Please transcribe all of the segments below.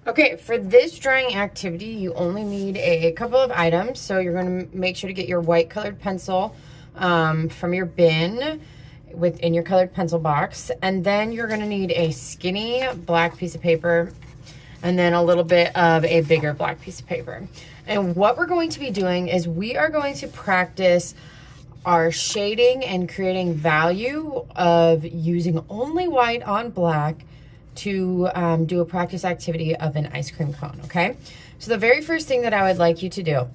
Okay, for this drawing activity, you only need a couple of items. So you're going to make sure to get your white colored pencil from your bin within your colored pencil box. And then you're going to need a skinny black piece of paper and then a little bit of a bigger black piece of paper. And what we're going to be doing is we are going to practice our shading and creating value of using only white on black to do a practice activity of an ice cream cone, okay? So the very first thing that I would like you to do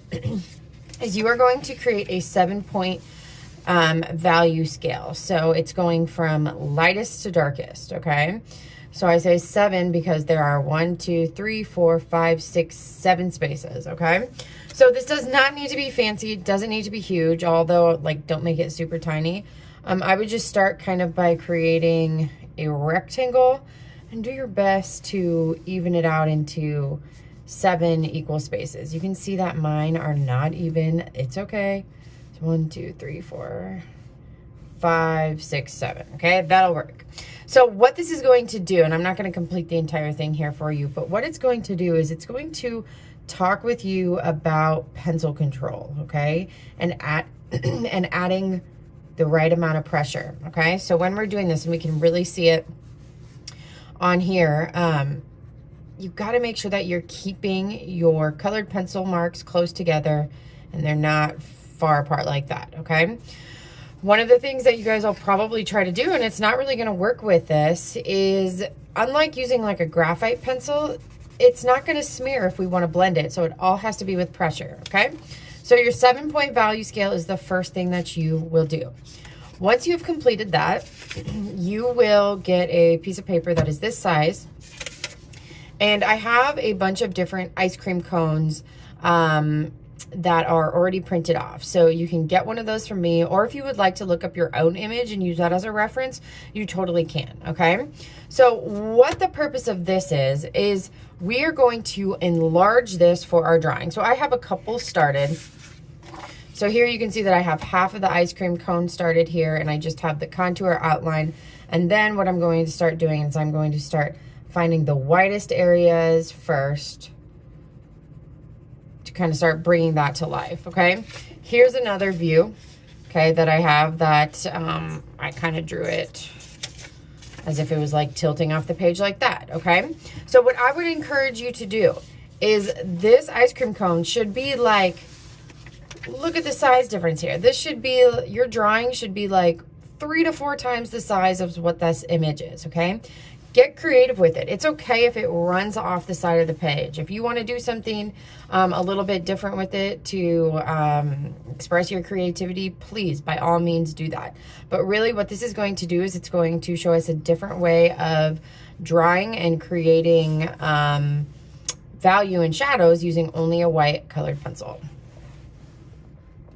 is you are going to create a 7-point value scale. So it's going from lightest to darkest, okay? So I say 7 because there are 1, 2, 3, 4, 5, 6, 7 spaces, okay? So this does not need to be fancy. It doesn't need to be huge, although like don't make it super tiny. I would just start kind of by creating a rectangle and do your best to even it out into 7 equal spaces. You can see that mine are not even. It's okay. So 1, 2, 3, 4, 5, 6, 7. Okay, that'll work. So what this is going to do, and I'm not going to complete the entire thing here for you, but what it's going to do is it's going to talk with you about pencil control, okay, and and adding the right amount of pressure. Okay, so when we're doing this, and we can really see it on here, you've got to make sure that you're keeping your colored pencil marks close together and they're not far apart like that, okay? One of the things that you guys will probably try to do, and it's not really going to work with this, is unlike using like a graphite pencil, it's not going to smear if we want to blend it. So it all has to be with pressure, okay? So your 7-point value scale is the first thing that you will do. Once you've completed that, you will get a piece of paper that is this size. And I have a bunch of different ice cream cones that are already printed off. So you can get one of those from me, or if you would like to look up your own image and use that as a reference, you totally can, okay? So what the purpose of this is we are going to enlarge this for our drawing. So I have a couple started. So here you can see that I have half of the ice cream cone started here, and I just have the contour outline. And then what I'm going to start doing is I'm going to start finding the whitest areas first to kind of start bringing that to life, okay? Here's another view, okay, that I have that I kind of drew it as if it was like tilting off the page like that, okay? So what I would encourage you to do is this ice cream cone should be like, look at the size difference here. This should be, your drawing should be like 3 to 4 times the size of what this image is, okay? Get creative with it. It's okay if it runs off the side of the page. If you want to do something a little bit different with it to express your creativity, please, by all means, do that. But really what this is going to do is it's going to show us a different way of drawing and creating value in shadows using only a white colored pencil.